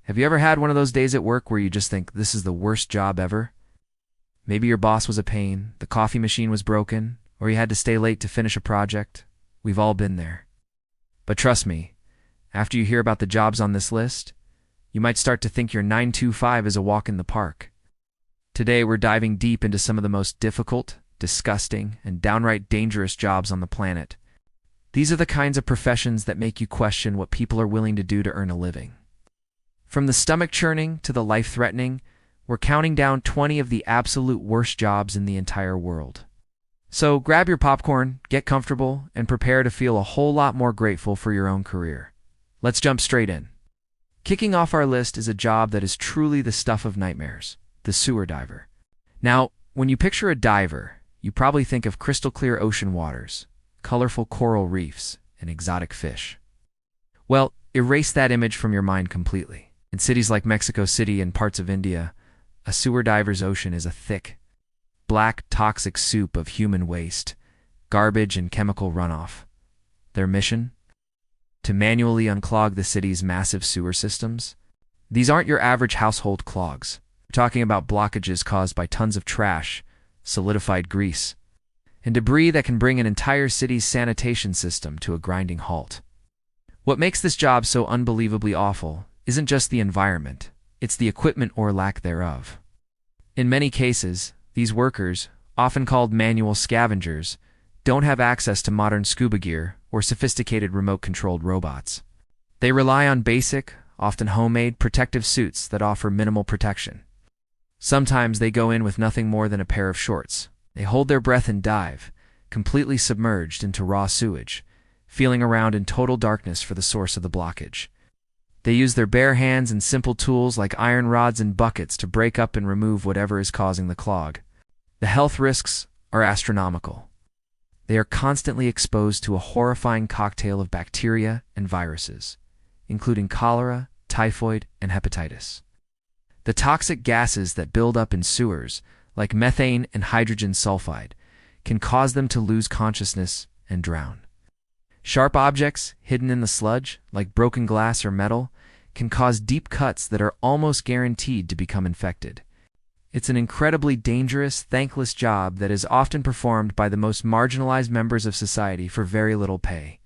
Have you ever had one of those days at work where you just think, this is the worst job ever? Maybe your boss was a pain, the coffee machine was broken, or you had to stay late to finish a project. We've all been there. But trust me, after you hear about the jobs on this list, you might start to think your 9-to-5 is a walk in the park. Today we're diving deep into some of the most difficult, disgusting, and downright dangerous jobs on the planet. These are the kinds of professions that make you question what people are willing to do to earn a living. From the stomach-churning to the life-threatening, we're counting down 20 of the absolute worst jobs in the entire world. So grab your popcorn, get comfortable, and prepare to feel a whole lot more grateful for your own career. Let's jump straight in. Kicking off our list is a job that is truly the stuff of nightmares, the sewer diver. Now, when you picture a diver, you probably think of crystal-clear ocean waters, colorful coral reefs, and exotic fish. Well, erase that image from your mind completely. In cities like Mexico City and parts of India, a sewer diver's ocean is a thick, black, toxic soup of human waste, garbage, and chemical runoff. Their mission? To manually unclog the city's massive sewer systems. These aren't your average household clogs. We're talking about blockages caused by tons of trash, solidified grease, and debris that can bring an entire city's sanitation system to a grinding halt. What makes this job so unbelievably awful isn't just the environment, it's the equipment or lack thereof. In many cases, these workers, often called manual scavengers, don't have access to modern scuba gear or sophisticated remote-controlled robots. They rely on basic, often homemade, protective suits that offer minimal protection. Sometimes they go in with nothing more than a pair of shorts. They hold their breath and dive, completely submerged into raw sewage, feeling around in total darkness for the source of the blockage. They use their bare hands and simple tools like iron rods and buckets to break up and remove whatever is causing the clog. The health risks are astronomical. They are constantly exposed to a horrifying cocktail of bacteria and viruses, including cholera, typhoid, and hepatitis. The toxic gases that build up in sewers, like methane and hydrogen sulfide, can cause them to lose consciousness and drown. Sharp objects hidden in the sludge, like broken glass or metal, can cause deep cuts that are almost guaranteed to become infected. It's an incredibly dangerous, thankless job that is often performed by the most marginalized members of society for very little pay.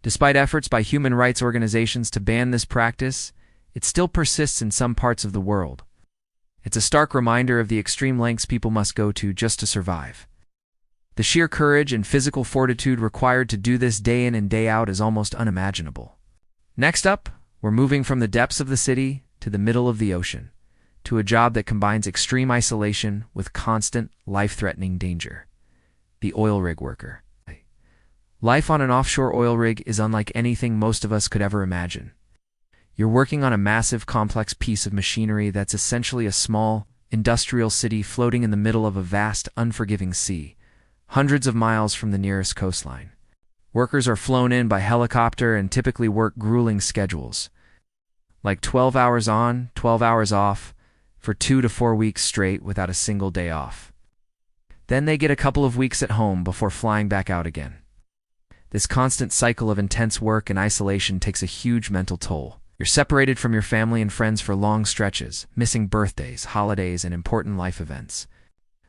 Despite efforts by human rights organizations to ban this practice, it still persists in some parts of the world. It's a stark reminder of the extreme lengths people must go to just to survive. The sheer courage and physical fortitude required to do this day in and day out is almost unimaginable. Next up, we're moving from the depths of the city to the middle of the ocean, to a job that combines extreme isolation with constant, life-threatening danger. The oil rig worker. Life on an offshore oil rig is unlike anything most of us could ever imagine. You're working on a massive, complex piece of machinery that's essentially a small, industrial city floating in the middle of a vast, unforgiving sea, hundreds of miles from the nearest coastline. Workers are flown in by helicopter and typically work grueling schedules, like 12 hours on, 12 hours off, for 2 to 4 weeks straight without a single day off. Then they get a couple of weeks at home before flying back out again. This constant cycle of intense work and isolation takes a huge mental toll. You're separated from your family and friends for long stretches, missing birthdays, holidays, and important life events.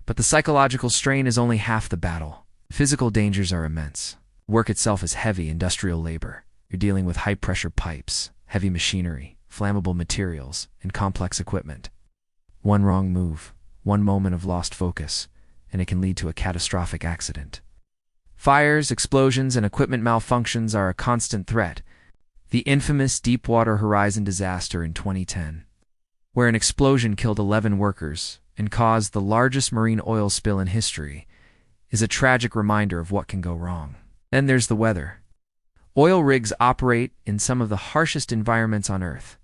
But the psychological strain is only half the battle. Physical dangers are immense. Work itself is heavy industrial labor. You're dealing with high-pressure pipes, heavy machinery, flammable materials, and complex equipment. One wrong move, one moment of lost focus, and it can lead to a catastrophic accident. Fires, explosions, and equipment malfunctions are a constant threat. The infamous Deepwater Horizon disaster in 2010, where an explosion killed 11 workers and caused the largest marine oil spill in history, is a tragic reminder of what can go wrong. Then there's the weather. Oil rigs operate in some of the harshest environments on Earth.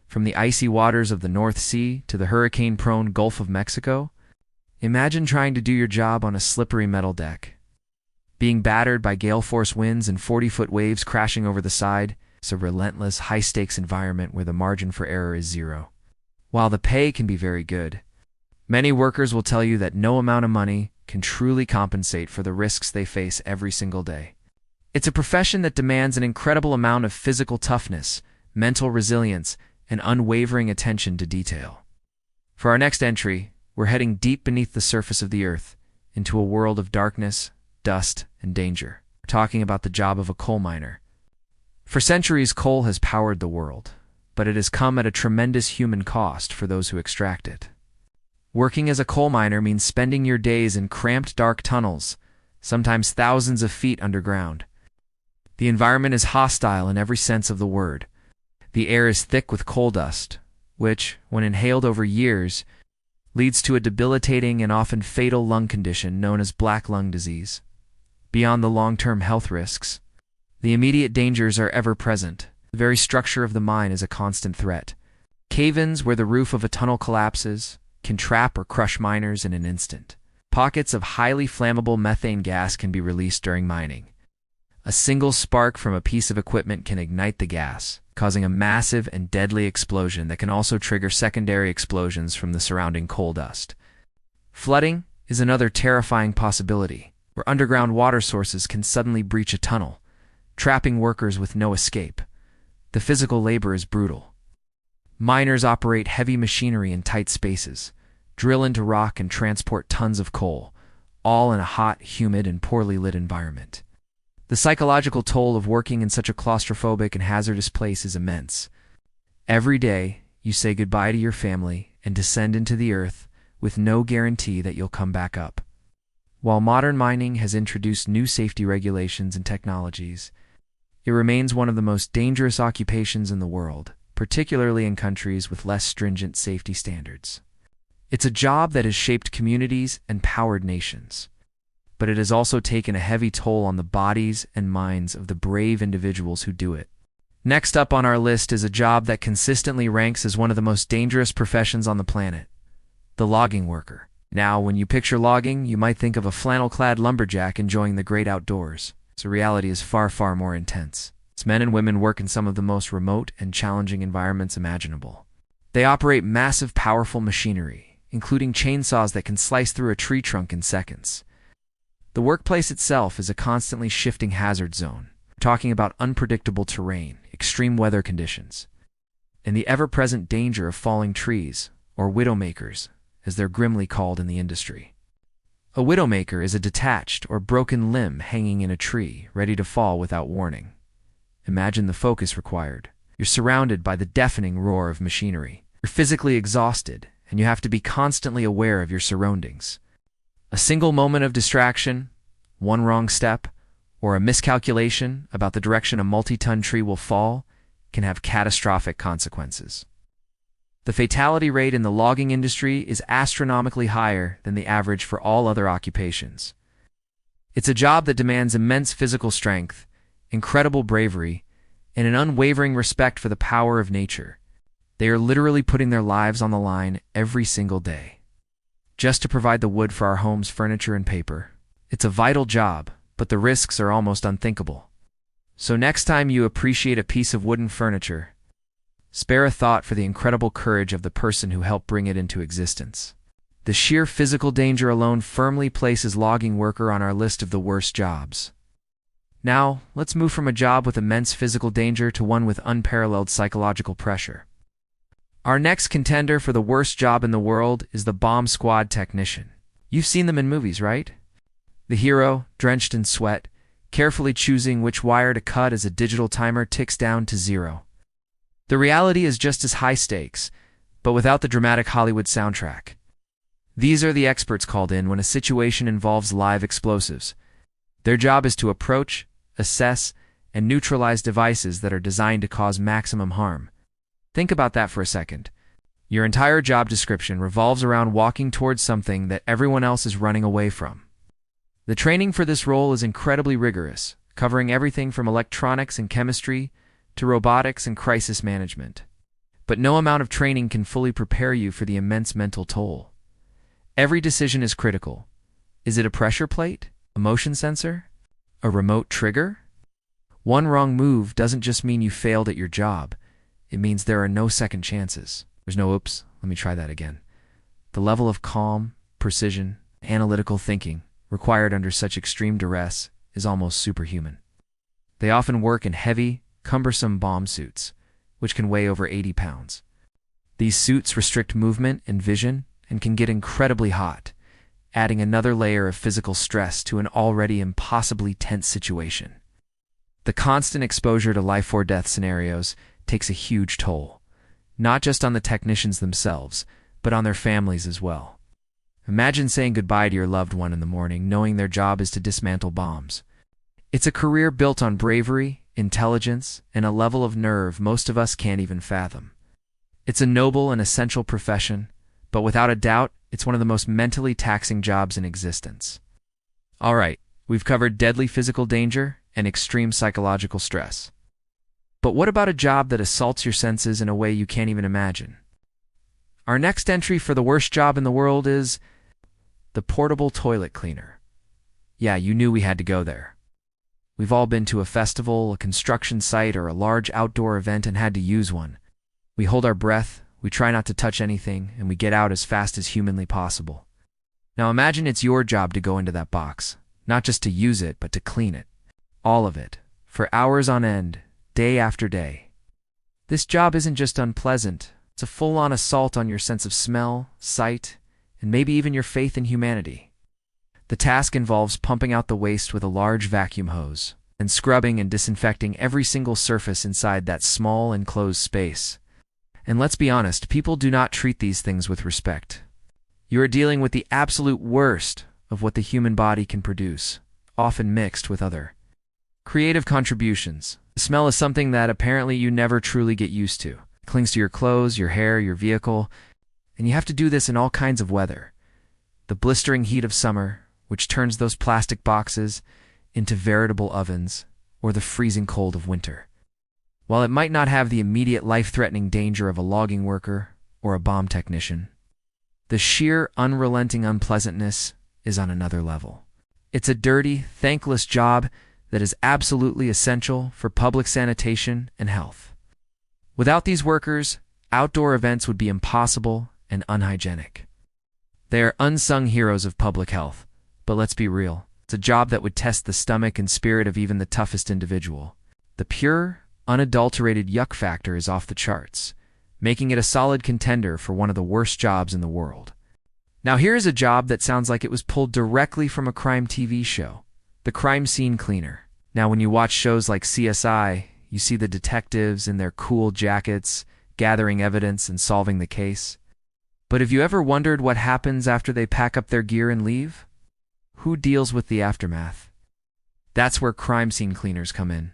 From the icy waters of the North Sea to the hurricane-prone Gulf of Mexico, imagine trying to do your job on a slippery metal deck. Being battered by gale-force winds and 40-foot waves crashing over the side, it's a relentless, high-stakes environment where the margin for error is zero. While the pay can be very good, many workers will tell you that no amount of money can truly compensate for the risks they face every single day. It's a profession that demands an incredible amount of physical toughness, mental resilience, and unwavering attention to detail. For our next entry, we're heading deep beneath the surface of the earth into a world of darkness, dust, and danger. We're talking about the job of a coal miner. For centuries, coal has powered the world, but it has come at a tremendous human cost for those who extract it. Working as a coal miner means spending your days in cramped, dark tunnels, sometimes thousands of feet underground. The environment is hostile in every sense of the word. The air is thick with coal dust, which, when inhaled over years, leads to a debilitating and often fatal lung condition known as black lung disease. Beyond the long-term health risks, the immediate dangers are ever present. The very structure of the mine is a constant threat. Cave-ins where the roof of a tunnel collapses can trap or crush miners in an instant. Pockets of highly flammable methane gas can be released during mining. A single spark from a piece of equipment can ignite the gas, causing a massive and deadly explosion that can also trigger secondary explosions from the surrounding coal dust. Flooding is another terrifying possibility, where underground water sources can suddenly breach a tunnel, trapping workers with no escape. The physical labor is brutal. Miners operate heavy machinery in tight spaces, drill into rock and transport tons of coal, all in a hot, humid, and poorly lit environment. The psychological toll of working in such a claustrophobic and hazardous place is immense. Every day, you say goodbye to your family and descend into the earth with no guarantee that you'll come back up. While modern mining has introduced new safety regulations and technologies, it remains one of the most dangerous occupations in the world, particularly in countries with less stringent safety standards. It's a job that has shaped communities and powered nations, but it has also taken a heavy toll on the bodies and minds of the brave individuals who do it. Next up on our list is a job that consistently ranks as one of the most dangerous professions on the planet: the logging worker. Now, when you picture logging, you might think of a flannel-clad lumberjack enjoying the great outdoors. So reality is far, far more intense. Its men and women work in some of the most remote and challenging environments imaginable. They operate massive, powerful machinery, including chainsaws that can slice through a tree trunk in seconds. The workplace itself is a constantly shifting hazard zone. We're talking about unpredictable terrain, extreme weather conditions, and the ever-present danger of falling trees, or widowmakers, as they're grimly called in the industry. A widowmaker is a detached or broken limb hanging in a tree, ready to fall without warning. Imagine the focus required. You're surrounded by the deafening roar of machinery. You're physically exhausted, and you have to be constantly aware of your surroundings. A single moment of distraction, one wrong step, or a miscalculation about the direction a multi-ton tree will fall can have catastrophic consequences. The fatality rate in the logging industry is astronomically higher than the average for all other occupations. It's a job that demands immense physical strength, incredible bravery, and an unwavering respect for the power of nature. They are literally putting their lives on the line every single day, just to provide the wood for our homes, furniture, and paper. It's a vital job, but the risks are almost unthinkable. So next time you appreciate a piece of wooden furniture, spare a thought for the incredible courage of the person who helped bring it into existence. The sheer physical danger alone firmly places logging worker on our list of the worst jobs. Now, let's move from a job with immense physical danger to one with unparalleled psychological pressure. Our next contender for the worst job in the world is the bomb squad technician. You've seen them in movies, right? The hero, drenched in sweat, carefully choosing which wire to cut as a digital timer ticks down to 0. The reality is just as high stakes, but without the dramatic Hollywood soundtrack. These are the experts called in when a situation involves live explosives. Their job is to approach, assess, and neutralize devices that are designed to cause maximum harm. Think about that for a second. Your entire job description revolves around walking towards something that everyone else is running away from. The training for this role is incredibly rigorous, covering everything from electronics and chemistry to robotics and crisis management. But no amount of training can fully prepare you for the immense mental toll. Every decision is critical. Is it a pressure plate? A motion sensor? A remote trigger? One wrong move doesn't just mean you failed at your job. It means there are no second chances. There's no oops, let me try that again. The level of calm, precision, analytical thinking required under such extreme duress is almost superhuman. They often work in heavy, cumbersome bomb suits, which can weigh over 80 pounds. These suits restrict movement and vision and can get incredibly hot, adding another layer of physical stress to an already impossibly tense situation. The constant exposure to life-or-death scenarios takes a huge toll, not just on the technicians themselves, but on their families as well. Imagine saying goodbye to your loved one in the morning, knowing their job is to dismantle bombs. It's a career built on bravery, intelligence, and a level of nerve most of us can't even fathom. It's a noble and essential profession, but without a doubt, it's one of the most mentally taxing jobs in existence. All right, we've covered deadly physical danger and extreme psychological stress. But what about a job that assaults your senses in a way you can't even imagine? Our next entry for the worst job in the world is the portable toilet cleaner. Yeah, you knew we had to go there. We've all been to a festival, a construction site, or a large outdoor event and had to use one. We hold our breath, we try not to touch anything, and we get out as fast as humanly possible. Now imagine it's your job to go into that box, not just to use it, but to clean it. All of it, for hours on end, day after day. This job isn't just unpleasant, it's a full-on assault on your sense of smell, sight, and maybe even your faith in humanity. The task involves pumping out the waste with a large vacuum hose, and scrubbing and disinfecting every single surface inside that small enclosed space. And let's be honest, people do not treat these things with respect. You are dealing with the absolute worst of what the human body can produce, often mixed with other creative contributions. The smell is something that apparently you never truly get used to. It clings to your clothes, your hair, your vehicle, and you have to do this in all kinds of weather. The blistering heat of summer, which turns those plastic boxes into veritable ovens, or the freezing cold of winter. While it might not have the immediate life-threatening danger of a logging worker or a bomb technician, the sheer, unrelenting unpleasantness is on another level. It's a dirty, thankless job that is absolutely essential for public sanitation and health. Without these workers, outdoor events would be impossible and unhygienic. They are unsung heroes of public health, but let's be real, it's a job that would test the stomach and spirit of even the toughest individual. The pure, unadulterated yuck factor is off the charts, making it a solid contender for one of the worst jobs in the world. Now here is a job that sounds like it was pulled directly from a crime TV show, the crime scene cleaner. Now when you watch shows like CSI, you see the detectives in their cool jackets, gathering evidence and solving the case. But have you ever wondered what happens after they pack up their gear and leave? Who deals with the aftermath? That's where crime scene cleaners come in.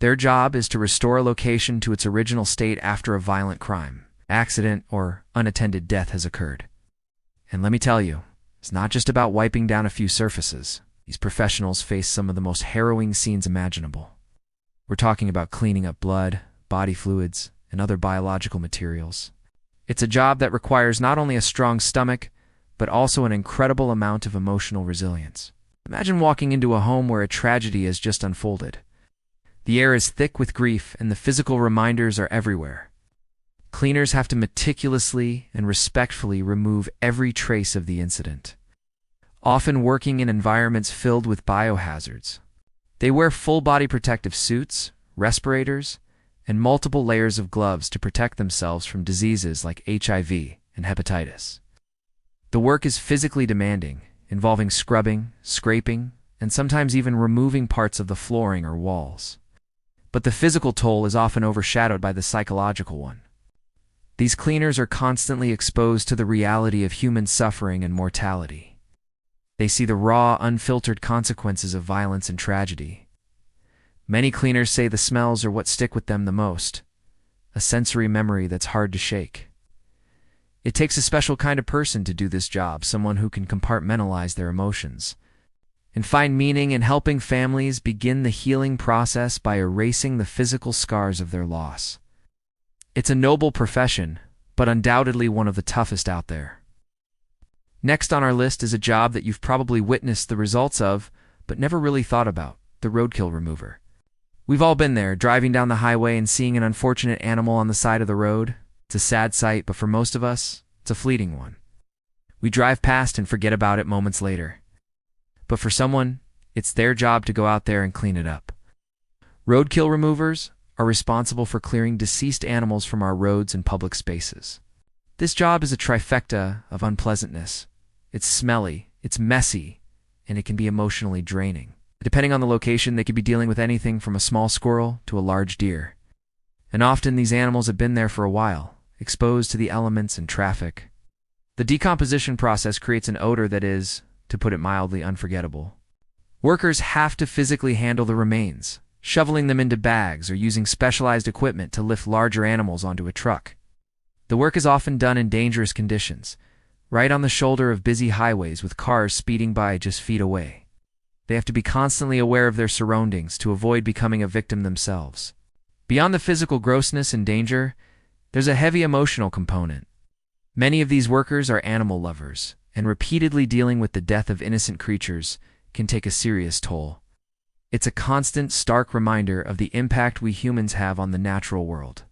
Their job is to restore a location to its original state after a violent crime, accident, or unattended death has occurred. And let me tell you, it's not just about wiping down a few surfaces. These professionals face some of the most harrowing scenes imaginable. We're talking about cleaning up blood, body fluids, and other biological materials. It's a job that requires not only a strong stomach, but also an incredible amount of emotional resilience. Imagine walking into a home where a tragedy has just unfolded. The air is thick with grief, and the physical reminders are everywhere. Cleaners have to meticulously and respectfully remove every trace of the incident, often working in environments filled with biohazards. They wear full-body protective suits, respirators, and multiple layers of gloves to protect themselves from diseases like HIV and hepatitis. The work is physically demanding, involving scrubbing, scraping, and sometimes even removing parts of the flooring or walls. But the physical toll is often overshadowed by the psychological one. These cleaners are constantly exposed to the reality of human suffering and mortality. They see the raw, unfiltered consequences of violence and tragedy. Many cleaners say the smells are what stick with them the most, a sensory memory that's hard to shake. It takes a special kind of person to do this job, someone who can compartmentalize their emotions and find meaning in helping families begin the healing process by erasing the physical scars of their loss. It's a noble profession, but undoubtedly one of the toughest out there. Next on our list is a job that you've probably witnessed the results of, but never really thought about: the roadkill remover. We've all been there, driving down the highway and seeing an unfortunate animal on the side of the road. It's a sad sight, but for most of us, it's a fleeting one. We drive past and forget about it moments later. But for someone, it's their job to go out there and clean it up. Roadkill removers are responsible for clearing deceased animals from our roads and public spaces. This job is a trifecta of unpleasantness. It's smelly, it's messy, and it can be emotionally draining. Depending on the location, they could be dealing with anything from a small squirrel to a large deer. And often these animals have been there for a while, exposed to the elements and traffic. The decomposition process creates an odor that is, to put it mildly, unforgettable. Workers have to physically handle the remains, shoveling them into bags or using specialized equipment to lift larger animals onto a truck. The work is often done in dangerous conditions, right on the shoulder of busy highways with cars speeding by just feet away. They have to be constantly aware of their surroundings to avoid becoming a victim themselves. Beyond the physical grossness and danger, there's a heavy emotional component. Many of these workers are animal lovers, and repeatedly dealing with the death of innocent creatures can take a serious toll. It's a constant, stark reminder of the impact we humans have on the natural world.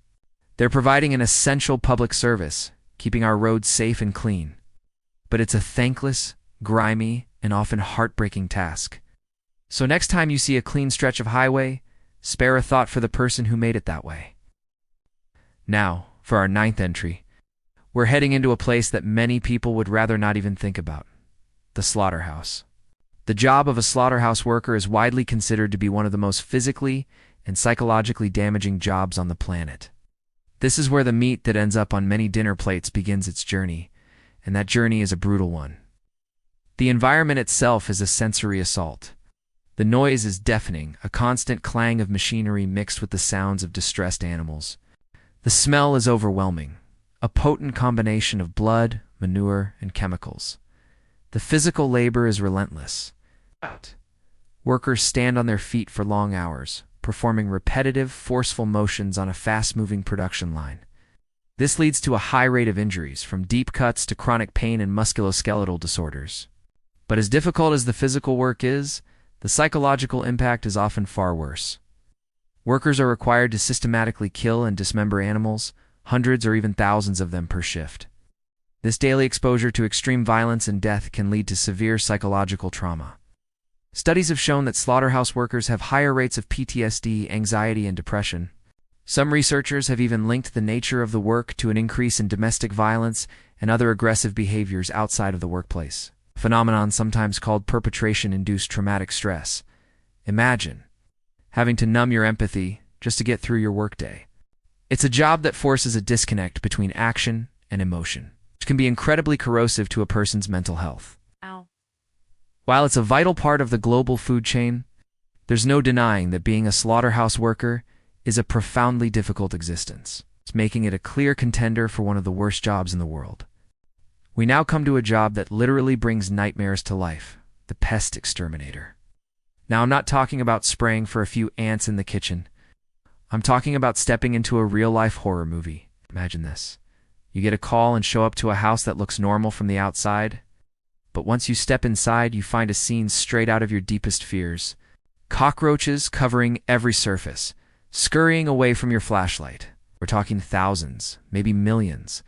They're providing an essential public service, keeping our roads safe and clean. But it's a thankless, grimy, and often heartbreaking task. So next time you see a clean stretch of highway, spare a thought for the person who made it that way. Now, for our 9th entry, we're heading into a place that many people would rather not even think about: the slaughterhouse. The job of a slaughterhouse worker is widely considered to be one of the most physically and psychologically damaging jobs on the planet. This is where the meat that ends up on many dinner plates begins its journey, and that journey is a brutal one. The environment itself is a sensory assault. The noise is deafening, a constant clang of machinery mixed with the sounds of distressed animals. The smell is overwhelming, a potent combination of blood, manure, and chemicals. The physical labor is relentless. Workers stand on their feet for long hours, performing repetitive, forceful motions on a fast-moving production line. This leads to a high rate of injuries, from deep cuts to chronic pain and musculoskeletal disorders. But as difficult as the physical work is, the psychological impact is often far worse. Workers are required to systematically kill and dismember animals, hundreds or even thousands of them per shift. This daily exposure to extreme violence and death can lead to severe psychological trauma. Studies have shown that slaughterhouse workers have higher rates of PTSD, anxiety, and depression. Some researchers have even linked the nature of the work to an increase in domestic violence and other aggressive behaviors outside of the workplace, a phenomenon sometimes called perpetration-induced traumatic stress. Imagine having to numb your empathy just to get through your workday. It's a job that forces a disconnect between action and emotion, which can be incredibly corrosive to a person's mental health. Ow. While it's a vital part of the global food chain, there's no denying that being a slaughterhouse worker is a profoundly difficult existence. It's making it a clear contender for one of the worst jobs in the world. We now come to a job that literally brings nightmares to life: the pest exterminator. Now, I'm not talking about spraying for a few ants in the kitchen. I'm talking about stepping into a real-life horror movie. Imagine this. You get a call and show up to a house that looks normal from the outside, but once you step inside, you find a scene straight out of your deepest fears. Cockroaches covering every surface, scurrying away from your flashlight. We're talking thousands, maybe millions.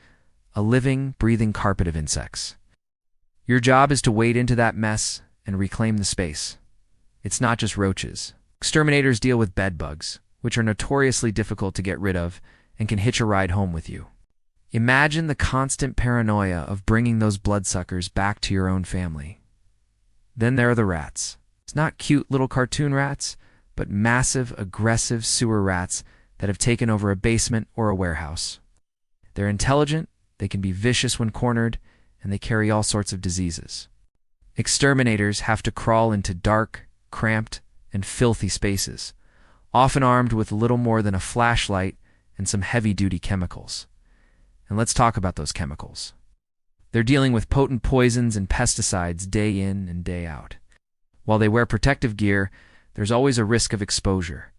A living, breathing carpet of insects. Your job is to wade into that mess and reclaim the space. It's not just roaches. Exterminators deal with bed bugs, which are notoriously difficult to get rid of and can hitch a ride home with you. Imagine the constant paranoia of bringing those bloodsuckers back to your own family. Then there are the rats. It's not cute little cartoon rats, but massive, aggressive sewer rats that have taken over a basement or a warehouse. They're intelligent, they can be vicious when cornered, and they carry all sorts of diseases. Exterminators have to crawl into dark, cramped, and filthy spaces, often armed with little more than a flashlight and some heavy-duty chemicals. And let's talk about those chemicals. They're dealing with potent poisons and pesticides day in and day out. While they wear protective gear, there's always a risk of exposure.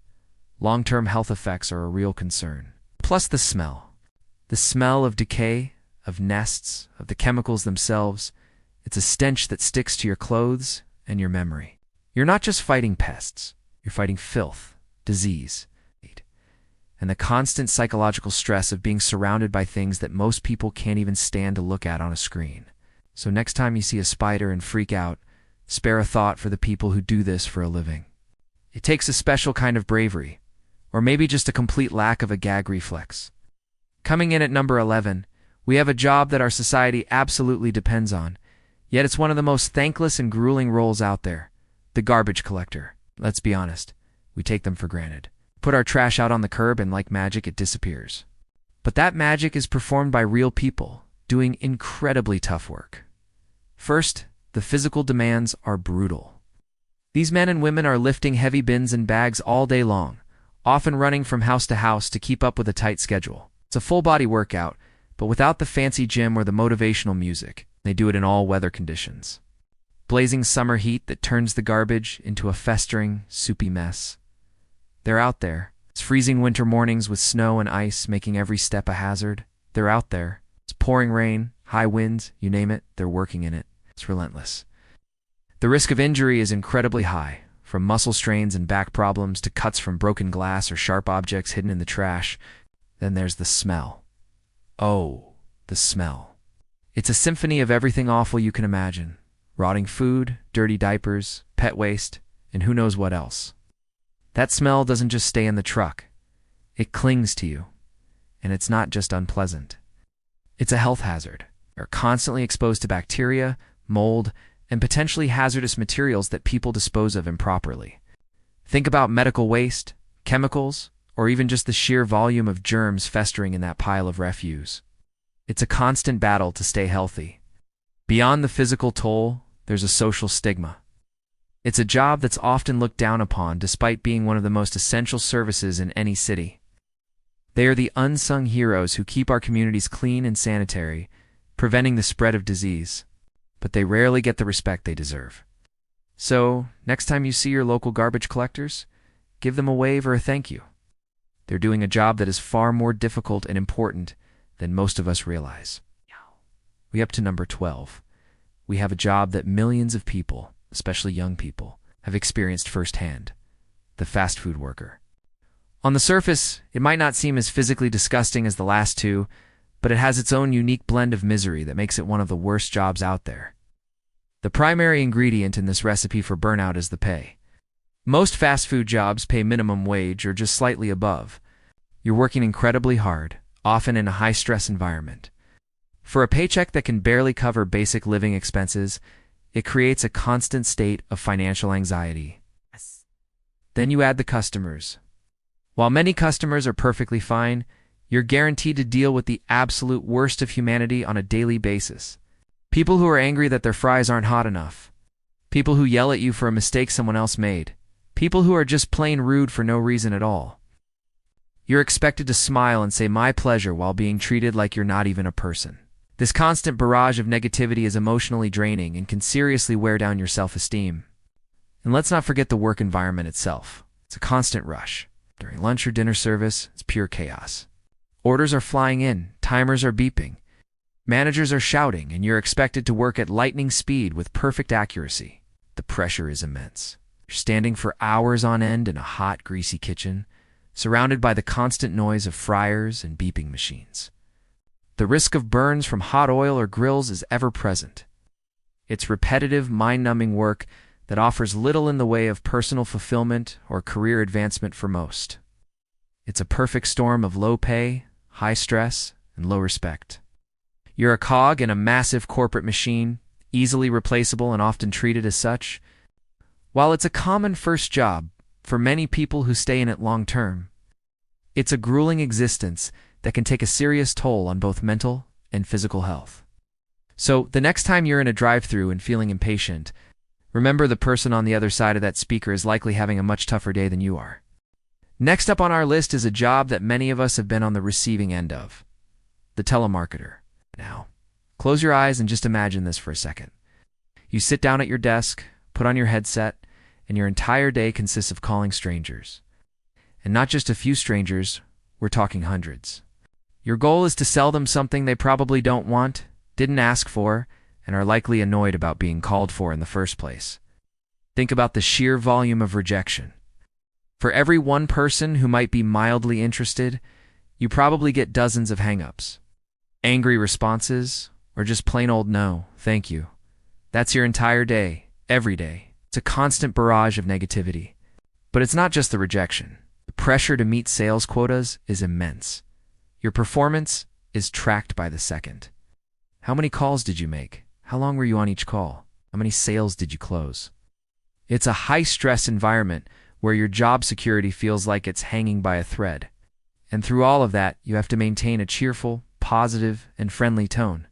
Long-term health effects are a real concern. Plus the smell. The smell of decay, of nests, of the chemicals themselves. It's a stench that sticks to your clothes and your memory. You're not just fighting pests. You're fighting filth, disease, and the constant psychological stress of being surrounded by things that most people can't even stand to look at on a screen. So next time you see a spider and freak out, spare a thought for the people who do this for a living. It takes a special kind of bravery, or maybe just a complete lack of a gag reflex. Coming in at number 11, we have a job that our society absolutely depends on, yet it's one of the most thankless and grueling roles out there: the garbage collector. Let's be honest, we take them for granted. Put our trash out on the curb and like magic it disappears. But that magic is performed by real people, doing incredibly tough work. First, the physical demands are brutal. These men and women are lifting heavy bins and bags all day long, often running from house to house to keep up with a tight schedule. It's a full-body workout, but without the fancy gym or the motivational music. They do it in all weather conditions. Blazing summer heat that turns the garbage into a festering, soupy mess. They're out there. It's freezing winter mornings with snow and ice making every step a hazard. They're out there. It's pouring rain, high winds, you name it, they're working in it. It's relentless. The risk of injury is incredibly high, from muscle strains and back problems to cuts from broken glass or sharp objects hidden in the trash. Then there's the smell. Oh, the smell. It's a symphony of everything awful you can imagine. Rotting food, dirty diapers, pet waste, and who knows what else. That smell doesn't just stay in the truck. It clings to you. And it's not just unpleasant. It's a health hazard. You're constantly exposed to bacteria, mold, and potentially hazardous materials that people dispose of improperly. Think about medical waste, chemicals, or even just the sheer volume of germs festering in that pile of refuse. It's a constant battle to stay healthy. Beyond the physical toll, there's a social stigma. It's a job that's often looked down upon despite being one of the most essential services in any city. They are the unsung heroes who keep our communities clean and sanitary, preventing the spread of disease. But they rarely get the respect they deserve. So, next time you see your local garbage collectors, give them a wave or a thank you. They're doing a job that is far more difficult and important than most of us realize. We up to number 12. We have a job that millions of people, especially young people, have experienced firsthand: the fast food worker. On the surface, it might not seem as physically disgusting as the last two, but it has its own unique blend of misery that makes it one of the worst jobs out there. The primary ingredient in this recipe for burnout is the pay. Most fast food jobs pay minimum wage or just slightly above. You're working incredibly hard, often in a high-stress environment. For a paycheck that can barely cover basic living expenses, it creates a constant state of financial anxiety. Then you add the customers. While many customers are perfectly fine, you're guaranteed to deal with the absolute worst of humanity on a daily basis. People who are angry that their fries aren't hot enough. People who yell at you for a mistake someone else made. People who are just plain rude for no reason at all. You're expected to smile and say "my pleasure" while being treated like you're not even a person. This constant barrage of negativity is emotionally draining and can seriously wear down your self-esteem. And let's not forget the work environment itself. It's a constant rush. During lunch or dinner service, it's pure chaos. Orders are flying in, timers are beeping, managers are shouting, and you're expected to work at lightning speed with perfect accuracy. The pressure is immense. You're standing for hours on end in a hot, greasy kitchen, surrounded by the constant noise of fryers and beeping machines. The risk of burns from hot oil or grills is ever present. It's repetitive, mind-numbing work that offers little in the way of personal fulfillment or career advancement for most. It's a perfect storm of low pay, high stress, and low respect. You're a cog in a massive corporate machine, easily replaceable and often treated as such. While it's a common first job for many people who stay in it long term, it's a grueling existence that can take a serious toll on both mental and physical health. So, the next time you're in a drive-thru and feeling impatient, remember the person on the other side of that speaker is likely having a much tougher day than you are. Next up on our list is a job that many of us have been on the receiving end of: the telemarketer. Now, close your eyes and just imagine this for a second. You sit down at your desk, put on your headset, and your entire day consists of calling strangers. And not just a few strangers, we're talking hundreds. Your goal is to sell them something they probably don't want, didn't ask for, and are likely annoyed about being called for in the first place. Think about the sheer volume of rejection. For every one person who might be mildly interested, you probably get dozens of hang-ups. Angry responses, or just plain old "no, thank you." That's your entire day, every day. It's a constant barrage of negativity. But it's not just the rejection. The pressure to meet sales quotas is immense. Your performance is tracked by the second. How many calls did you make? How long were you on each call? How many sales did you close? It's a high-stress environment where your job security feels like it's hanging by a thread. And through all of that, you have to maintain a cheerful, positive, and friendly tone.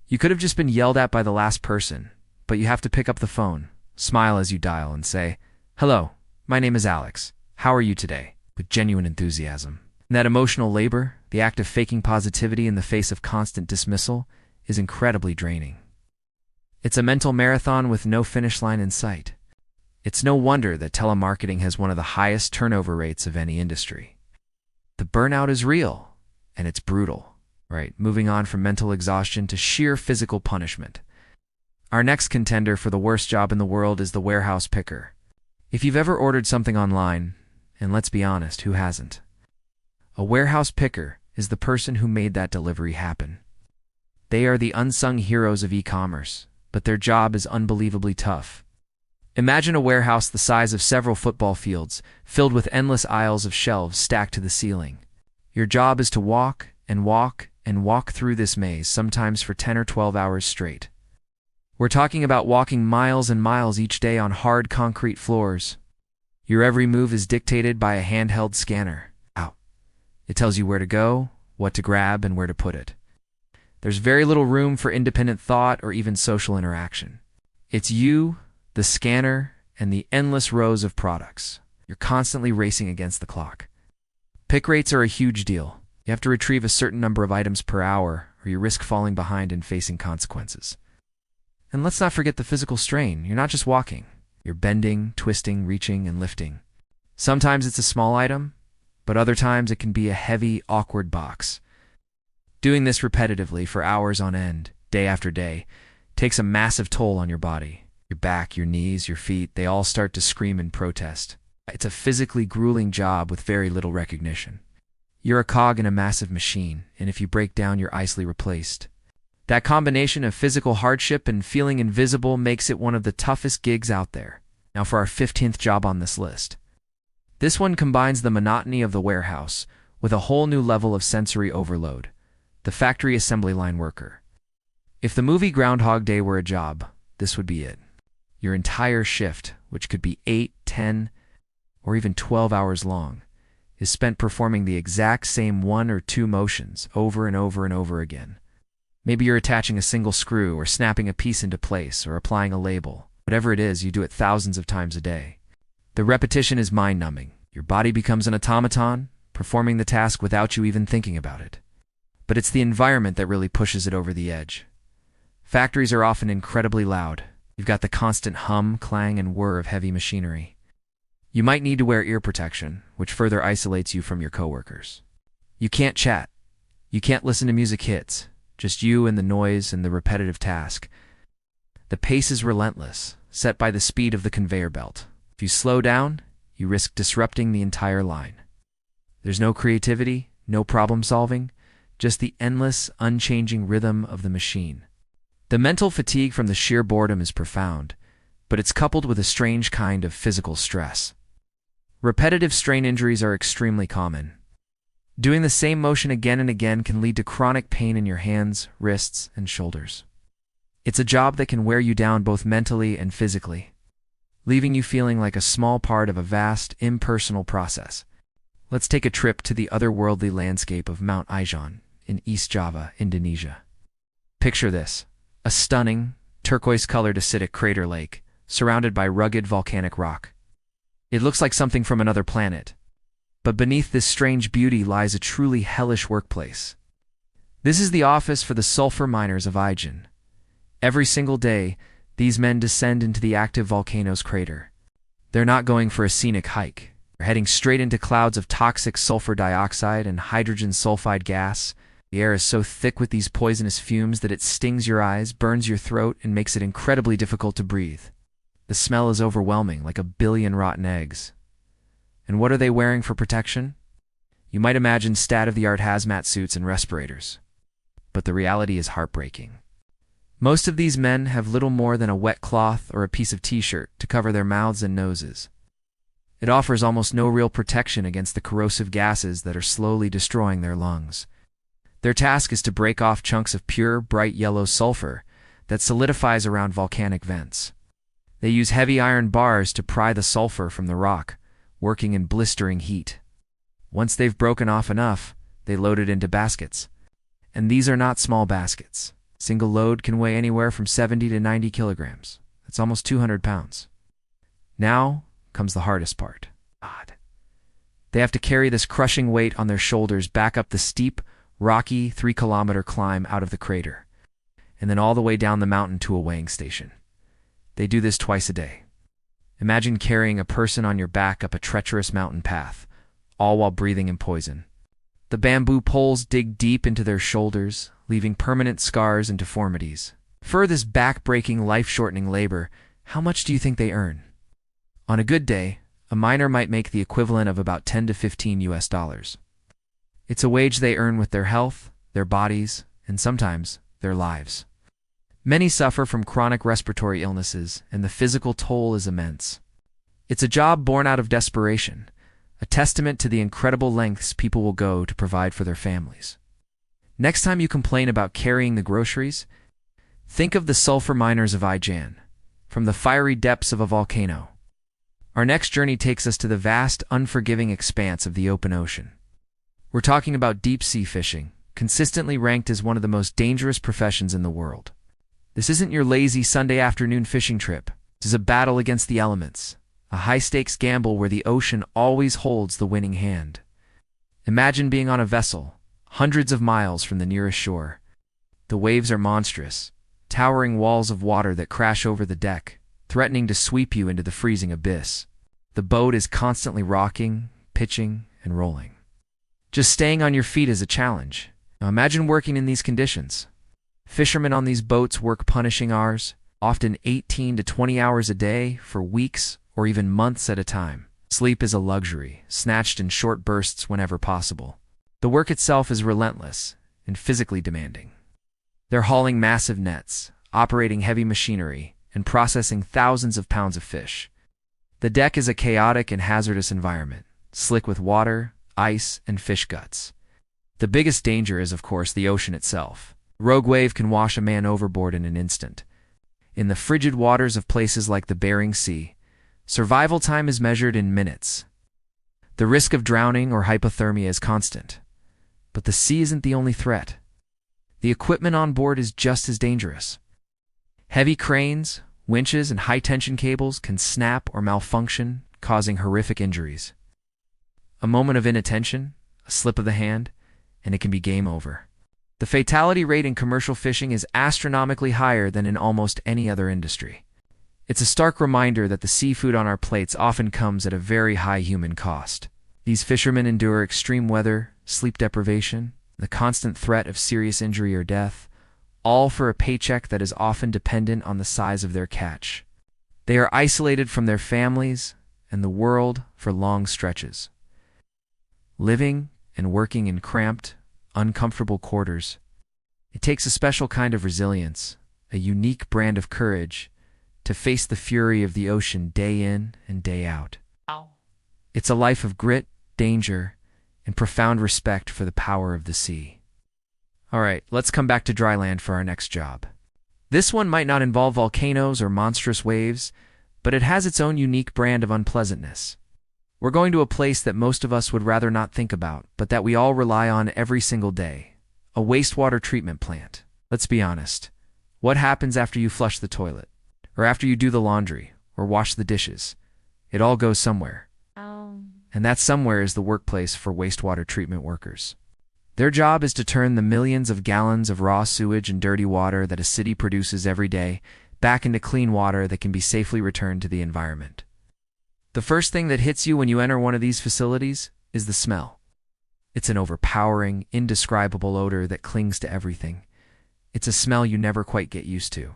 You could have just been yelled at by the last person, but you have to pick up the phone, smile as you dial, and say, "Hello, my name is Alex. How are you today?" with genuine enthusiasm. And that emotional labor, the act of faking positivity in the face of constant dismissal, is incredibly draining. It's a mental marathon with no finish line in sight. It's no wonder that telemarketing has one of the highest turnover rates of any industry. The burnout is real, and it's brutal, right? Moving on from mental exhaustion to sheer physical punishment. Our next contender for the worst job in the world is the warehouse picker. If you've ever ordered something online, and let's be honest, who hasn't? A warehouse picker is the person who made that delivery happen. They are the unsung heroes of e-commerce, but their job is unbelievably tough. Imagine a warehouse the size of several football fields, filled with endless aisles of shelves stacked to the ceiling. Your job is to walk and walk and walk through this maze, sometimes for 10 or 12 hours straight. We're talking about walking miles and miles each day on hard concrete floors. Your every move is dictated by a handheld scanner. Ow. It tells you where to go, what to grab, and where to put it. There's very little room for independent thought or even social interaction. It's you, the scanner, and the endless rows of products. You're constantly racing against the clock. Pick rates are a huge deal. You have to retrieve a certain number of items per hour, or you risk falling behind and facing consequences. And let's not forget the physical strain. You're not just walking. You're bending, twisting, reaching, and lifting. Sometimes it's a small item, but other times it can be a heavy, awkward box. Doing this repetitively for hours on end, day after day, takes a massive toll on your body. Your back, your knees, your feet, they all start to scream in protest. It's a physically grueling job with very little recognition. You're a cog in a massive machine, and if you break down, you're easily replaced. That combination of physical hardship and feeling invisible makes it one of the toughest gigs out there. Now for our 15th job on this list. This one combines the monotony of the warehouse with a whole new level of sensory overload. The factory assembly line worker. If the movie Groundhog Day were a job, this would be it. Your entire shift, which could be 8, 10, or even 12 hours long, is spent performing the exact same 1 or 2 motions over and over and over again. Maybe you're attaching a single screw or snapping a piece into place or applying a label. Whatever it is, you do it thousands of times a day. The repetition is mind-numbing. Your body becomes an automaton, performing the task without you even thinking about it. But it's the environment that really pushes it over the edge. Factories are often incredibly loud. You've got the constant hum, clang, and whir of heavy machinery. You might need to wear ear protection, which further isolates you from your coworkers. You can't chat. You can't listen to music hits, just you and the noise and the repetitive task. The pace is relentless, set by the speed of the conveyor belt. If you slow down, you risk disrupting the entire line. There's no creativity, no problem solving, just the endless, unchanging rhythm of the machine. The mental fatigue from the sheer boredom is profound, but it's coupled with a strange kind of physical stress. Repetitive strain injuries are extremely common. Doing the same motion again and again can lead to chronic pain in your hands, wrists, and shoulders. It's a job that can wear you down both mentally and physically, leaving you feeling like a small part of a vast, impersonal process. Let's take a trip to the otherworldly landscape of Mount Ijon in East Java, Indonesia. Picture this. A stunning, turquoise-colored acidic crater lake, surrounded by rugged volcanic rock. It looks like something from another planet. But beneath this strange beauty lies a truly hellish workplace. This is the office for the sulfur miners of Ijon. Every single day, these men descend into the active volcano's crater. They're not going for a scenic hike. They're heading straight into clouds of toxic sulfur dioxide and hydrogen sulfide gas. The air is so thick with these poisonous fumes that it stings your eyes, burns your throat, and makes it incredibly difficult to breathe. The smell is overwhelming, like a billion rotten eggs. And what are they wearing for protection? You might imagine state-of-the-art hazmat suits and respirators. But the reality is heartbreaking. Most of these men have little more than a wet cloth or a piece of t-shirt to cover their mouths and noses. It offers almost no real protection against the corrosive gases that are slowly destroying their lungs. Their task is to break off chunks of pure, bright yellow sulfur that solidifies around volcanic vents. They use heavy iron bars to pry the sulfur from the rock, working in blistering heat. Once they've broken off enough, they load it into baskets. And these are not small baskets. Single load can weigh anywhere from 70 to 90 kilograms. That's almost 200 pounds. Now comes the hardest part. They have to carry this crushing weight on their shoulders back up the steep, rocky 3-kilometer climb out of the crater, and then all the way down the mountain to a weighing station. They do this twice a day. Imagine carrying a person on your back up a treacherous mountain path, all while breathing in poison. The bamboo poles dig deep into their shoulders, leaving permanent scars and deformities. For this back-breaking, life-shortening labor, how much do you think they earn? On a good day, a miner might make the equivalent of about 10 to 15 US. It's a wage they earn with their health, their bodies, and sometimes their lives. Many suffer from chronic respiratory illnesses, and the physical toll is immense. It's a job born out of desperation, a testament to the incredible lengths people will go to provide for their families. Next time you complain about carrying the groceries, think of the sulfur miners of Ijan, from the fiery depths of a volcano. Our next journey takes us to the vast, unforgiving expanse of the open ocean. We're talking about deep-sea fishing, consistently ranked as one of the most dangerous professions in the world. This isn't your lazy Sunday afternoon fishing trip. This is a battle against the elements, a high-stakes gamble where the ocean always holds the winning hand. Imagine being on a vessel, hundreds of miles from the nearest shore. The waves are monstrous, towering walls of water that crash over the deck, threatening to sweep you into the freezing abyss. The boat is constantly rocking, pitching, and rolling. Just staying on your feet is a challenge. Now imagine working in these conditions. Fishermen on these boats work punishing hours, often 18 to 20 hours a day for weeks or even months at a time. Sleep is a luxury, snatched in short bursts whenever possible. The work itself is relentless and physically demanding. They're hauling massive nets, operating heavy machinery, and processing thousands of pounds of fish. The deck is a chaotic and hazardous environment, slick with water, ice, and fish guts. The biggest danger is, of course, the ocean itself. A rogue wave can wash a man overboard in an instant. In the frigid waters of places like the Bering Sea, survival time is measured in minutes. The risk of drowning or hypothermia is constant. But the sea isn't the only threat. The equipment on board is just as dangerous. Heavy cranes, winches, and high-tension cables can snap or malfunction, causing horrific injuries. A moment of inattention, a slip of the hand, and it can be game over. The fatality rate in commercial fishing is astronomically higher than in almost any other industry. It's a stark reminder that the seafood on our plates often comes at a very high human cost. These fishermen endure extreme weather, sleep deprivation, the constant threat of serious injury or death, all for a paycheck that is often dependent on the size of their catch. They are isolated from their families and the world for long stretches, living and working in cramped, uncomfortable quarters. It takes a special kind of resilience, a unique brand of courage, to face the fury of the ocean day in and day out. It's a life of grit, danger, and profound respect for the power of the sea. All right, let's come back to dry land for our next job. This one might not involve volcanoes or monstrous waves, but it has its own unique brand of unpleasantness. We're going to a place that most of us would rather not think about, but that we all rely on every single day. A wastewater treatment plant. Let's be honest. What happens after you flush the toilet? Or after you do the laundry? Or wash the dishes? It all goes somewhere. And that somewhere is the workplace for wastewater treatment workers. Their job is to turn the millions of gallons of raw sewage and dirty water that a city produces every day back into clean water that can be safely returned to the environment. The first thing that hits you when you enter one of these facilities is the smell. It's an overpowering, indescribable odor that clings to everything. It's a smell you never quite get used to.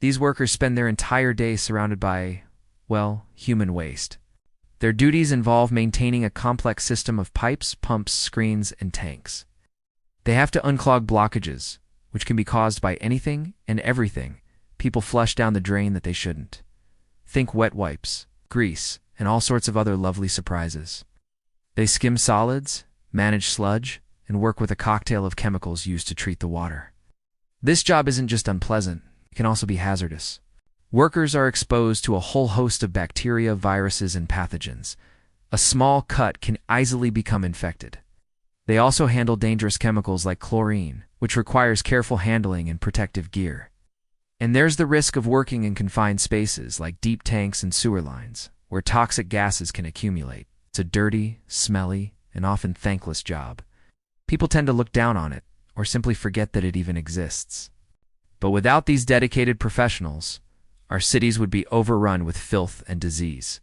These workers spend their entire day surrounded by, well, human waste. Their duties involve maintaining a complex system of pipes, pumps, screens, and tanks. They have to unclog blockages, which can be caused by anything and everything people flush down the drain that they shouldn't. Think wet wipes, grease, and all sorts of other lovely surprises. They skim solids, manage sludge, and work with a cocktail of chemicals used to treat the water. This job isn't just unpleasant, it can also be hazardous. Workers are exposed to a whole host of bacteria, viruses, and pathogens. A small cut can easily become infected. They also handle dangerous chemicals like chlorine, which requires careful handling and protective gear. And there's the risk of working in confined spaces like deep tanks and sewer lines, where toxic gases can accumulate. It's a dirty, smelly, and often thankless job. People tend to look down on it, or simply forget that it even exists. But without these dedicated professionals, our cities would be overrun with filth and disease.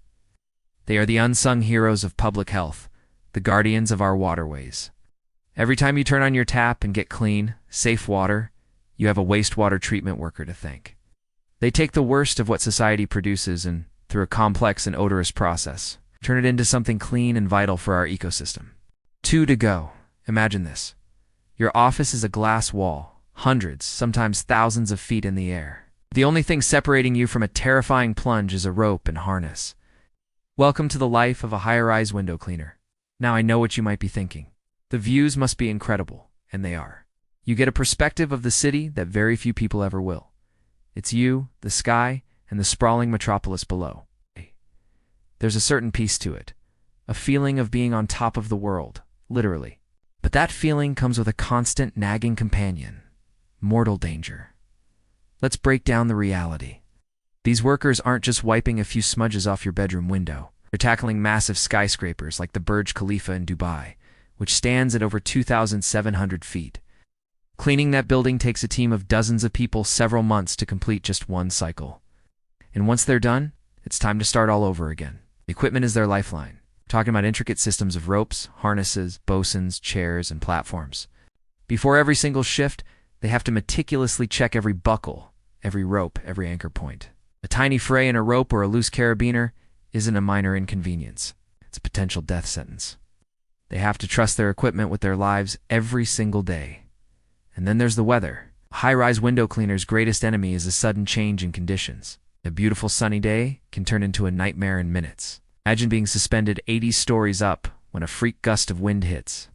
They are the unsung heroes of public health, the guardians of our waterways. Every time you turn on your tap and get clean, safe water, you have a wastewater treatment worker to thank. They take the worst of what society produces and, through a complex and odorous process, turn it into something clean and vital for our ecosystem. 2 to go. Imagine this. Your office is a glass wall, hundreds, sometimes thousands of feet in the air. The only thing separating you from a terrifying plunge is a rope and harness. Welcome to the life of a high-rise window cleaner. Now I know what you might be thinking. The views must be incredible, and they are. You get a perspective of the city that very few people ever will. It's you, the sky, and the sprawling metropolis below. There's a certain peace to it, a feeling of being on top of the world, literally. But that feeling comes with a constant nagging companion, mortal danger. Let's break down the reality. These workers aren't just wiping a few smudges off your bedroom window. They're tackling massive skyscrapers like the Burj Khalifa in Dubai, which stands at over 2,700 feet. Cleaning that building takes a team of dozens of people several months to complete just one cycle. And once they're done, it's time to start all over again. The equipment is their lifeline. We're talking about intricate systems of ropes, harnesses, bosuns, chairs, and platforms. Before every single shift, they have to meticulously check every buckle, every rope, every anchor point. A tiny fray in a rope or a loose carabiner isn't a minor inconvenience. It's a potential death sentence. They have to trust their equipment with their lives every single day. And then there's the weather. A high-rise window cleaner's greatest enemy is a sudden change in conditions. A beautiful sunny day can turn into a nightmare in minutes. Imagine being suspended 80 stories up when a freak gust of wind hits.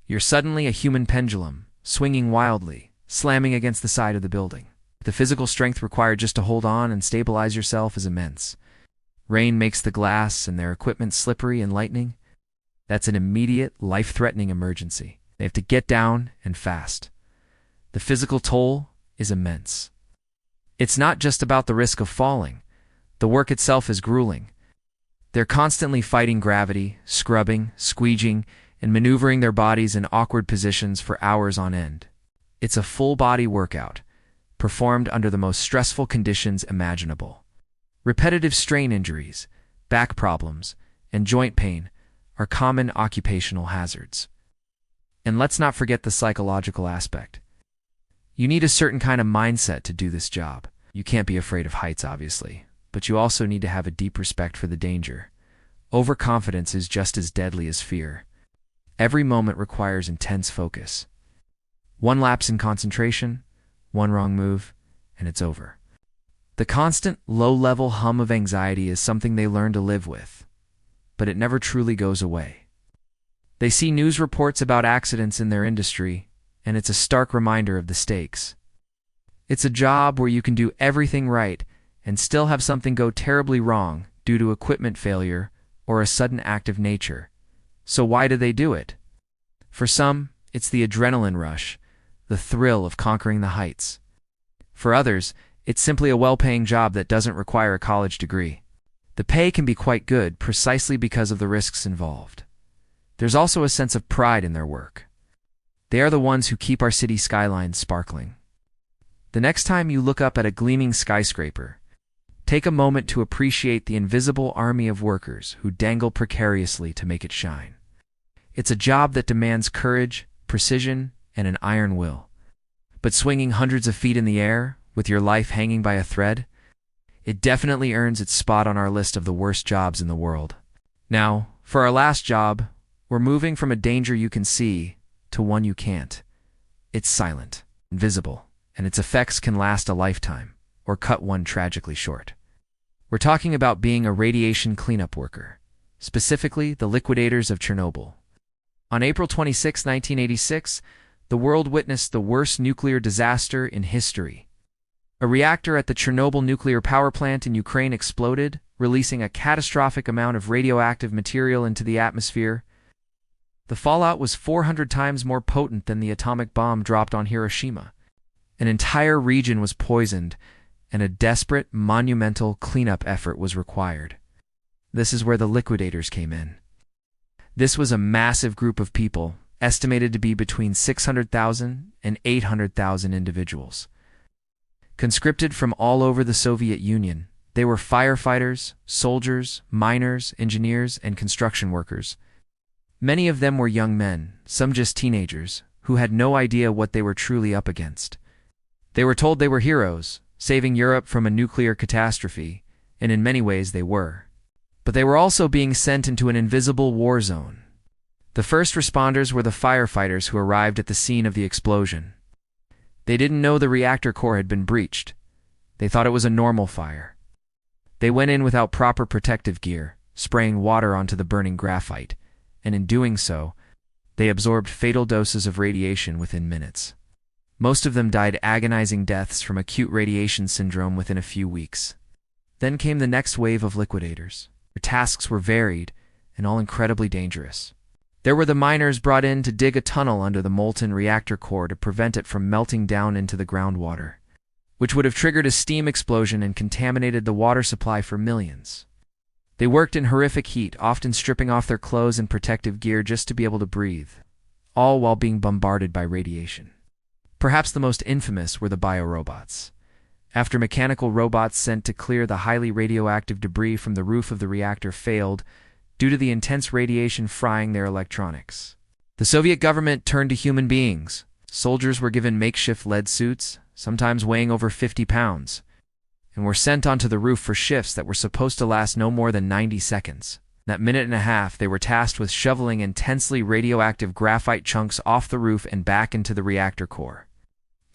You're suddenly a human pendulum, swinging wildly, slamming against the side of the building. The physical strength required just to hold on and stabilize yourself is immense. Rain makes the glass and their equipment slippery and lightning. That's an immediate, life-threatening emergency. They have to get down and fast. The physical toll is immense. It's not just about the risk of falling. The work itself is grueling. They're constantly fighting gravity, scrubbing, squeegeeing, and maneuvering their bodies in awkward positions for hours on end. It's a full-body workout, performed under the most stressful conditions imaginable. Repetitive strain injuries, back problems, and joint pain are common occupational hazards. And let's not forget the psychological aspect. You need a certain kind of mindset to do this job. You can't be afraid of heights, obviously, but you also need to have a deep respect for the danger. Overconfidence is just as deadly as fear. Every moment requires intense focus. One lapse in concentration, one wrong move, and it's over. The constant, low-level hum of anxiety is something they learn to live with, but it never truly goes away. They see news reports about accidents in their industry, and it's a stark reminder of the stakes. It's a job where you can do everything right and still have something go terribly wrong due to equipment failure or a sudden act of nature. So why do they do it? For some, it's the adrenaline rush, the thrill of conquering the heights. For others, it's simply a well-paying job that doesn't require a college degree. The pay can be quite good precisely because of the risks involved. There's also a sense of pride in their work. They are the ones who keep our city skylines sparkling. The next time you look up at a gleaming skyscraper, take a moment to appreciate the invisible army of workers who dangle precariously to make it shine. It's a job that demands courage, precision, and an iron will. But swinging hundreds of feet in the air, with your life hanging by a thread, it definitely earns its spot on our list of the worst jobs in the world. Now, for our last job, we're moving from a danger you can see to one you can't. It's silent, invisible, and its effects can last a lifetime, or cut one tragically short. We're talking about being a radiation cleanup worker, specifically the liquidators of Chernobyl. On April 26, 1986, the world witnessed the worst nuclear disaster in history. A reactor at the Chernobyl nuclear power plant in Ukraine exploded, releasing a catastrophic amount of radioactive material into the atmosphere. The fallout was 400 times more potent than the atomic bomb dropped on Hiroshima. An entire region was poisoned, and a desperate, monumental cleanup effort was required. This is where the liquidators came in. This was a massive group of people, estimated to be between 600,000 and 800,000 individuals. Conscripted from all over the Soviet Union, they were firefighters, soldiers, miners, engineers, and construction workers. Many of them were young men, some just teenagers, who had no idea what they were truly up against. They were told they were heroes, saving Europe from a nuclear catastrophe, and in many ways they were. But they were also being sent into an invisible war zone. The first responders were the firefighters who arrived at the scene of the explosion. They didn't know the reactor core had been breached. They thought it was a normal fire. They went in without proper protective gear, spraying water onto the burning graphite, and in doing so, they absorbed fatal doses of radiation within minutes. Most of them died agonizing deaths from acute radiation syndrome within a few weeks. Then came the next wave of liquidators. Their tasks were varied and all incredibly dangerous. There were the miners brought in to dig a tunnel under the molten reactor core to prevent it from melting down into the groundwater, which would have triggered a steam explosion and contaminated the water supply for millions. They worked in horrific heat, often stripping off their clothes and protective gear just to be able to breathe, all while being bombarded by radiation. Perhaps the most infamous were the biorobots. After mechanical robots sent to clear the highly radioactive debris from the roof of the reactor failed, due to the intense radiation frying their electronics, the Soviet government turned to human beings. Soldiers were given makeshift lead suits, sometimes weighing over 50 pounds, and were sent onto the roof for shifts that were supposed to last no more than 90 seconds. In that minute and a half, they were tasked with shoveling intensely radioactive graphite chunks off the roof and back into the reactor core.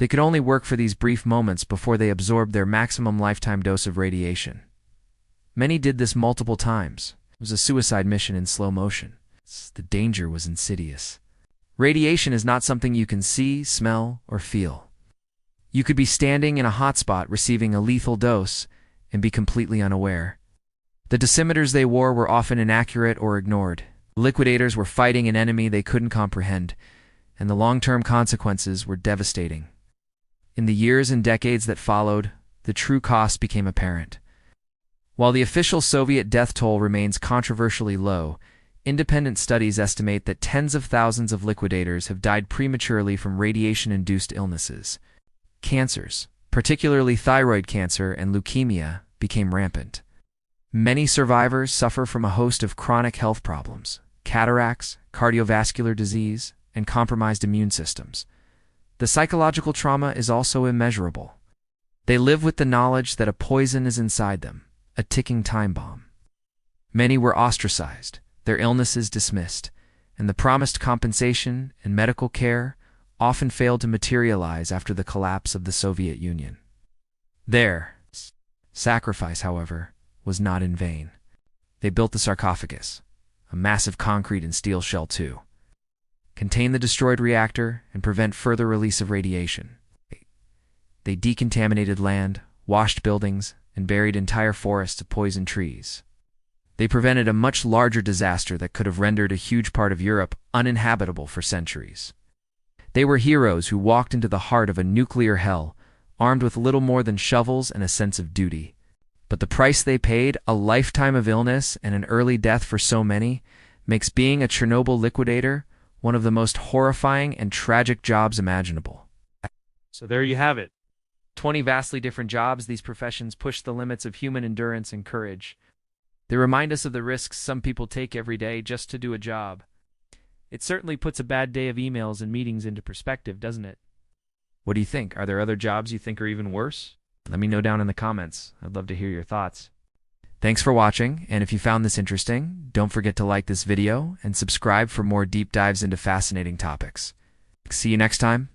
They could only work for these brief moments before they absorbed their maximum lifetime dose of radiation. Many did this multiple times. It was a suicide mission in slow motion. The danger was insidious. Radiation is not something you can see, smell, or feel. You could be standing in a hotspot receiving a lethal dose and be completely unaware. The dosimeters they wore were often inaccurate or ignored. Liquidators were fighting an enemy they couldn't comprehend, and the long-term consequences were devastating. In the years and decades that followed, the true cost became apparent. While the official Soviet death toll remains controversially low, independent studies estimate that tens of thousands of liquidators have died prematurely from radiation-induced illnesses. Cancers, particularly thyroid cancer and leukemia, became rampant. Many survivors suffer from a host of chronic health problems, cataracts, cardiovascular disease, and compromised immune systems. The psychological trauma is also immeasurable. They live with the knowledge that a poison is inside them, a ticking time bomb. Many were ostracized, their illnesses dismissed, and the promised compensation and medical care often failed to materialize after the collapse of the Soviet Union. Their sacrifice, however, was not in vain. They built the sarcophagus, a massive concrete and steel shell to contain the destroyed reactor and prevent further release of radiation. They decontaminated land, washed buildings, and buried entire forests of poisoned trees. They prevented a much larger disaster that could have rendered a huge part of Europe uninhabitable for centuries. They were heroes who walked into the heart of a nuclear hell, armed with little more than shovels and a sense of duty. But the price they paid, a lifetime of illness and an early death for so many, makes being a Chernobyl liquidator one of the most horrifying and tragic jobs imaginable. So there you have it. 20 vastly different jobs, these professions push the limits of human endurance and courage. They remind us of the risks some people take every day just to do a job. It certainly puts a bad day of emails and meetings into perspective, doesn't it? What do you think? Are there other jobs you think are even worse? Let me know down in the comments. I'd love to hear your thoughts. Thanks for watching, and if you found this interesting, don't forget to like this video and subscribe for more deep dives into fascinating topics. See you next time.